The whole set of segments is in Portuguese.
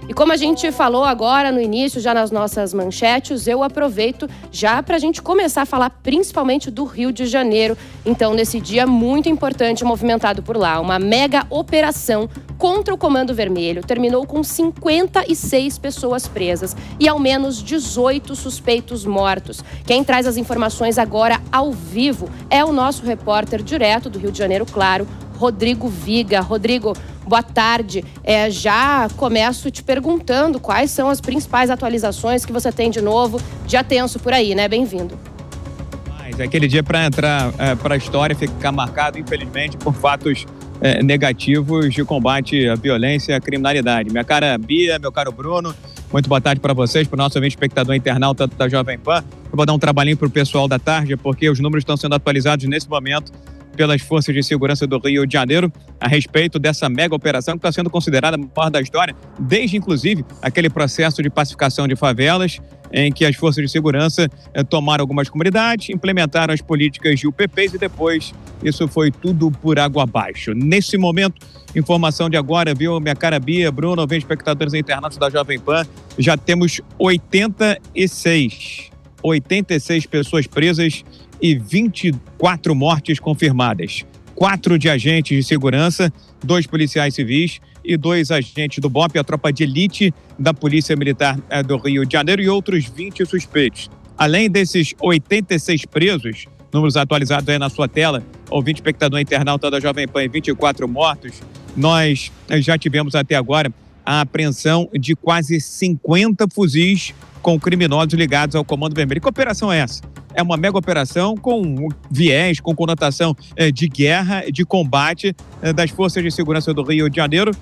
E como a gente falou agora no início, já nas nossas manchetes, eu aproveito já para a gente começar a falar principalmente do Rio de Janeiro. Então, nesse dia muito importante movimentado por lá, uma mega operação contra o Comando Vermelho terminou com 56 pessoas presas e ao menos 18 suspeitos mortos. Quem traz as informações agora ao vivo é o nosso repórter direto do Rio de Janeiro, claro, Rodrigo Viga. Rodrigo, boa tarde. Já começo te perguntando quais são as principais atualizações que você tem de novo. Dia tenso por aí, né? Bem-vindo. Mas é aquele dia para entrar para a história, ficar marcado, infelizmente, por fatos negativos de combate à violência e à criminalidade. Minha cara Bia, meu caro Bruno, muito boa tarde para vocês, para o nosso ouvinte espectador internauta da Jovem Pan. Eu vou dar um trabalhinho para o pessoal da tarde, porque os números estão sendo atualizados nesse momento pelas Forças de Segurança do Rio de Janeiro a respeito dessa mega operação que está sendo considerada a maior da história, desde, inclusive, aquele processo de pacificação de favelas, em que as Forças de Segurança tomaram algumas comunidades, implementaram as políticas de UPPs e depois isso foi tudo por água abaixo. Nesse momento, informação de agora, viu, minha cara Bia, Bruno, ouvintes espectadores internautas da Jovem Pan, já temos 86 pessoas presas e 24 mortes confirmadas. 4 de agentes de segurança, 2 policiais civis e 2 agentes do BOP, a tropa de elite da Polícia Militar do Rio de Janeiro, e outros 20 suspeitos. Além desses 86 presos, números atualizados aí na sua tela, ouvinte espectador internauta da Jovem Pan, 24 mortos, nós já tivemos até agora a apreensão de quase 50 fuzis com criminosos ligados ao Comando Vermelho. Que operação é essa? É uma mega operação com viés, com conotação de guerra, de combate das Forças de Segurança do Rio de Janeiro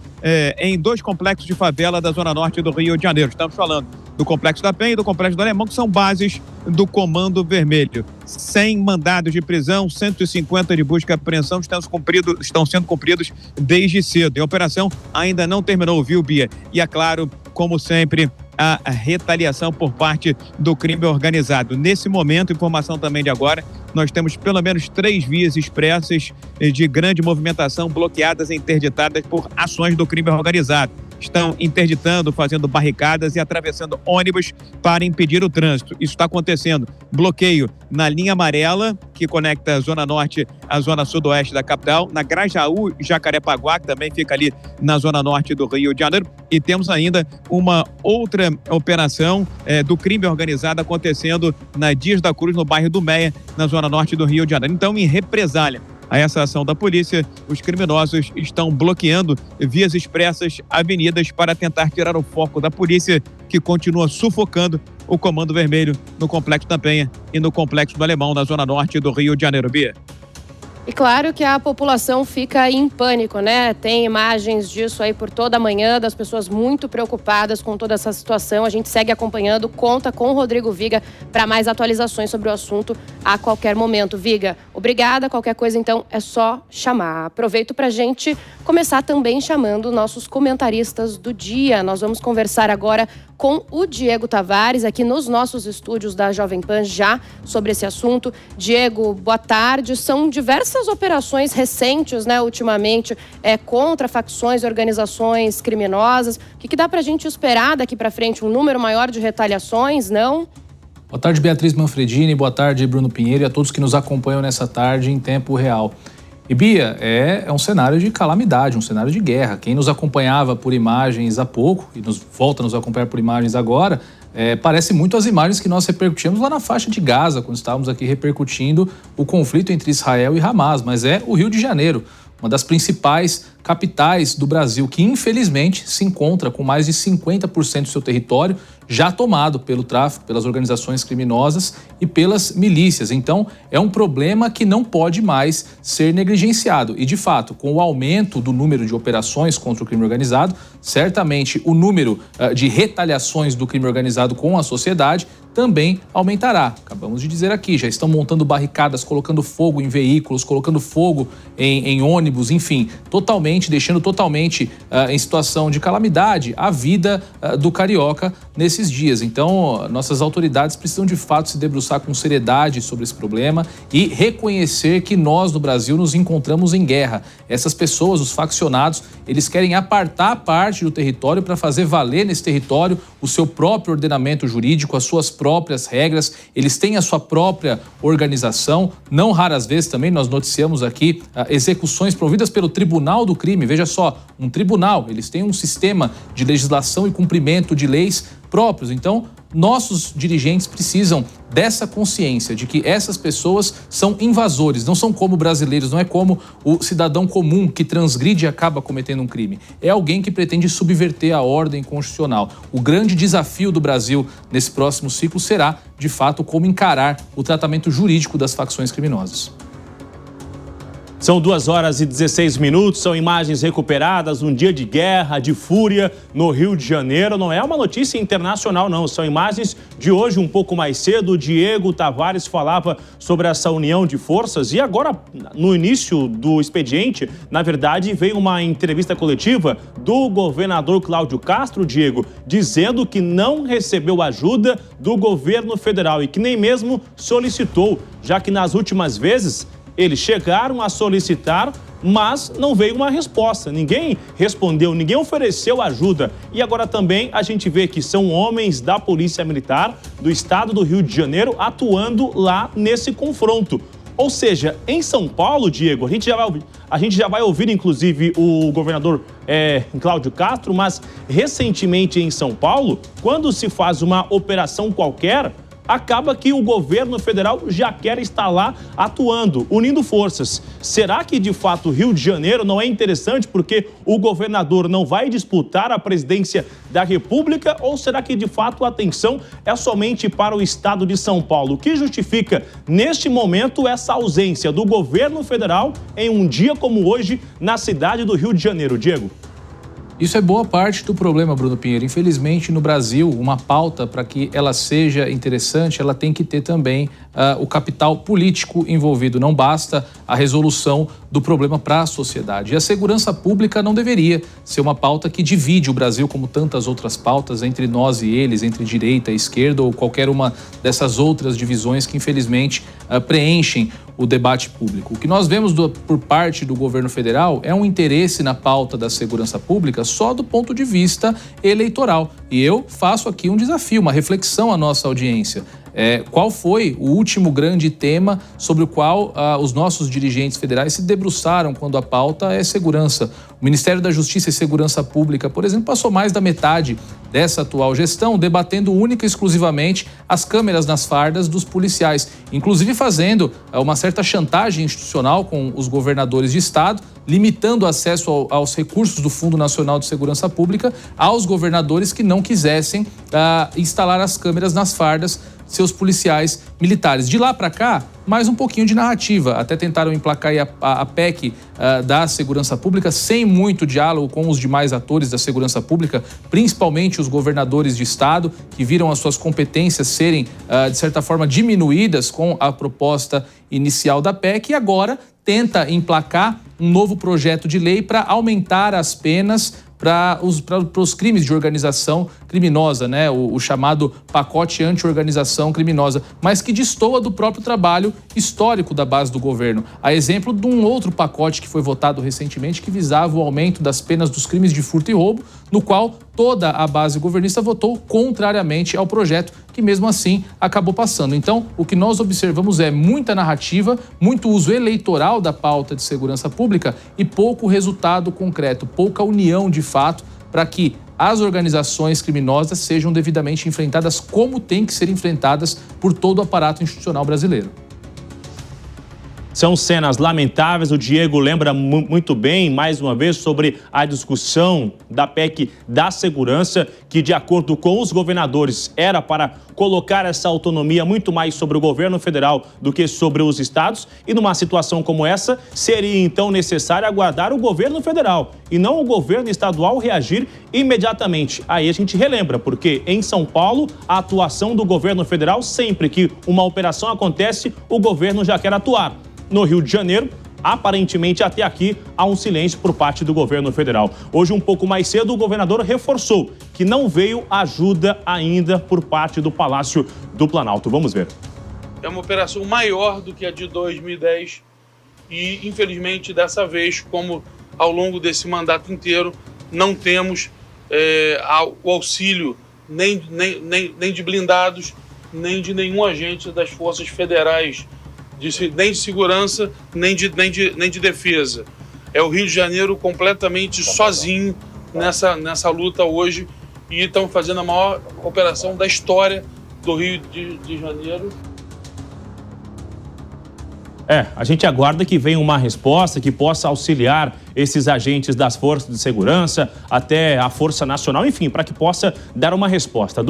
em 2 complexos de favela da Zona Norte do Rio de Janeiro. Estamos falando do Complexo da Penha e do Complexo do Alemão, que são bases do Comando Vermelho. 100 mandados de prisão, 150 de busca e apreensão estão sendo cumpridos desde cedo. E a operação ainda não terminou, viu, Bia? E é claro, como sempre, a retaliação por parte do crime organizado. Nesse momento, informação também de agora, nós temos pelo menos 3 vias expressas de grande movimentação bloqueadas e interditadas por ações do crime organizado. Estão interditando, fazendo barricadas e atravessando ônibus para impedir o trânsito. Isso está acontecendo. Bloqueio na linha amarela, que conecta a Zona Norte à Zona Sudoeste da capital, na Grajaú, Jacarepaguá, que também fica ali na Zona Norte do Rio de Janeiro. E temos ainda uma outra operação do crime organizado acontecendo na Dias da Cruz, no bairro do Meia, na Zona Norte do Rio de Janeiro. Então, em represália a essa ação da polícia, os criminosos estão bloqueando vias expressas, avenidas, para tentar tirar o foco da polícia, que continua sufocando o Comando Vermelho no Complexo da Penha e no Complexo do Alemão, na Zona Norte do Rio de Janeiro. Bia? E claro que a população fica em pânico, né? Tem imagens disso aí por toda a manhã, das pessoas muito preocupadas com toda essa situação. A gente segue acompanhando, conta com o Rodrigo Viga para mais atualizações sobre o assunto a qualquer momento. Viga, obrigada. Qualquer coisa, então, é só chamar. Aproveito para a gente começar também chamando nossos comentaristas do dia. Nós vamos conversar agora com o Diego Tavares, aqui nos nossos estúdios da Jovem Pan, já sobre esse assunto. Diego, boa tarde. São diversas operações recentes, né, ultimamente, contra facções e organizações criminosas. O que dá pra gente esperar daqui pra frente? Um número maior de retaliações, não? Boa tarde, Beatriz Manfredini. Boa tarde, Bruno Pinheiro, e a todos que nos acompanham nessa tarde em tempo real. E, Bia, é um cenário de calamidade, um cenário de guerra. Quem nos acompanhava por imagens há pouco e volta a nos acompanhar por imagens agora, parece muito as imagens que nós repercutimos lá na faixa de Gaza, quando estávamos aqui repercutindo o conflito entre Israel e Hamas, mas é o Rio de Janeiro, uma das principais capitais do Brasil, que infelizmente se encontra com mais de 50% do seu território já tomado pelo tráfico, pelas organizações criminosas e pelas milícias. Então, é um problema que não pode mais ser negligenciado. E, de fato, com o aumento do número de operações contra o crime organizado, certamente o número de retaliações do crime organizado com a sociedade também aumentará. Acabamos de dizer aqui, já estão montando barricadas, colocando fogo em veículos, colocando fogo em ônibus, enfim, deixando totalmente em situação de calamidade a vida do carioca nesses dias. Então, nossas autoridades precisam de fato se debruçar com seriedade sobre esse problema e reconhecer que nós no Brasil nos encontramos em guerra. Essas pessoas, os faccionados, eles querem apartar parte do território para fazer valer nesse território o seu próprio ordenamento jurídico, as suas próprias regras. Eles têm a sua própria organização. Não raras vezes também nós noticiamos aqui execuções promovidas pelo Tribunal do Crime. Veja só, um tribunal, eles têm um sistema de legislação e cumprimento de leis próprios. Então, nossos dirigentes precisam dessa consciência de que essas pessoas são invasores, não são como brasileiros, não é como o cidadão comum que transgride e acaba cometendo um crime. É alguém que pretende subverter a ordem constitucional. O grande desafio do Brasil nesse próximo ciclo será, de fato, como encarar o tratamento jurídico das facções criminosas. São 2h16, são imagens recuperadas, um dia de guerra, de fúria no Rio de Janeiro. Não é uma notícia internacional, não. São imagens de hoje, um pouco mais cedo. O Diego Tavares falava sobre essa união de forças. E agora, no início do expediente, na verdade, veio uma entrevista coletiva do governador Cláudio Castro, Diego, dizendo que não recebeu ajuda do governo federal e que nem mesmo solicitou, já que nas últimas vezes eles chegaram a solicitar, mas não veio uma resposta. Ninguém respondeu, ninguém ofereceu ajuda. E agora também a gente vê que são homens da Polícia Militar do estado do Rio de Janeiro atuando lá nesse confronto. Ou seja, em São Paulo, Diego, a gente já vai ouvir, inclusive, o governador Cláudio Castro, mas recentemente em São Paulo, quando se faz uma operação qualquer, acaba que o governo federal já quer estar lá atuando, unindo forças. Será que, de fato, o Rio de Janeiro não é interessante porque o governador não vai disputar a presidência da República? Ou será que, de fato, a atenção é somente para o estado de São Paulo? O que justifica, neste momento, essa ausência do governo federal em um dia como hoje na cidade do Rio de Janeiro? Diego? Isso é boa parte do problema, Bruno Pinheiro. Infelizmente, no Brasil, uma pauta, para que ela seja interessante, ela tem que ter também o capital político envolvido. Não basta a resolução do problema para a sociedade. E a segurança pública não deveria ser uma pauta que divide o Brasil, como tantas outras pautas, entre nós e eles, entre direita e esquerda, ou qualquer uma dessas outras divisões que, infelizmente, preenchem o debate público. O que nós vemos por parte do governo federal é um interesse na pauta da segurança pública só do ponto de vista eleitoral. E eu faço aqui um desafio, uma reflexão à nossa audiência. Qual foi o último grande tema sobre o qual os nossos dirigentes federais se debruçaram quando a pauta é segurança? O Ministério da Justiça e Segurança Pública, por exemplo, passou mais da metade dessa atual gestão debatendo única e exclusivamente as câmeras nas fardas dos policiais, inclusive fazendo uma certa chantagem institucional com os governadores de estado, limitando o acesso aos recursos do Fundo Nacional de Segurança Pública aos governadores que não quisessem instalar as câmeras nas fardas seus policiais militares. De lá para cá, mais um pouquinho de narrativa. Até tentaram emplacar a PEC da segurança pública sem muito diálogo com os demais atores da segurança pública, principalmente os governadores de estado, que viram as suas competências serem, de certa forma, diminuídas com a proposta inicial da PEC e agora tenta emplacar um novo projeto de lei para aumentar as penas para os crimes de organização criminosa, né? O chamado pacote anti-organização criminosa, mas que destoa do próprio trabalho histórico da base do governo. A exemplo de um outro pacote que foi votado recentemente que visava o aumento das penas dos crimes de furto e roubo, no qual toda a base governista votou contrariamente ao projeto, que mesmo assim acabou passando. Então, o que nós observamos é muita narrativa, muito uso eleitoral da pauta de segurança pública e pouco resultado concreto, pouca união de fato para que as organizações criminosas sejam devidamente enfrentadas como têm que ser enfrentadas por todo o aparato institucional brasileiro. São cenas lamentáveis, o Diego lembra muito bem, mais uma vez, sobre a discussão da PEC da segurança, que de acordo com os governadores era para colocar essa autonomia muito mais sobre o governo federal do que sobre os estados. E numa situação como essa, seria então necessário aguardar o governo federal e não o governo estadual reagir imediatamente. Aí a gente relembra, porque em São Paulo, a atuação do governo federal, sempre que uma operação acontece, o governo já quer atuar. No Rio de Janeiro, aparentemente até aqui há um silêncio por parte do governo federal. Hoje, um pouco mais cedo, o governador reforçou que não veio ajuda ainda por parte do Palácio do Planalto. Vamos ver. É uma operação maior do que a de 2010 e, infelizmente, dessa vez, como ao longo desse mandato inteiro, não temos o auxílio nem de blindados, nem de nenhum agente das forças federais, nem de segurança, nem de defesa. É o Rio de Janeiro completamente sozinho nessa luta hoje e estamos fazendo a maior operação da história do Rio de Janeiro. A gente aguarda que venha uma resposta que possa auxiliar esses agentes das forças de segurança, até a Força Nacional, enfim, para que possa dar uma resposta.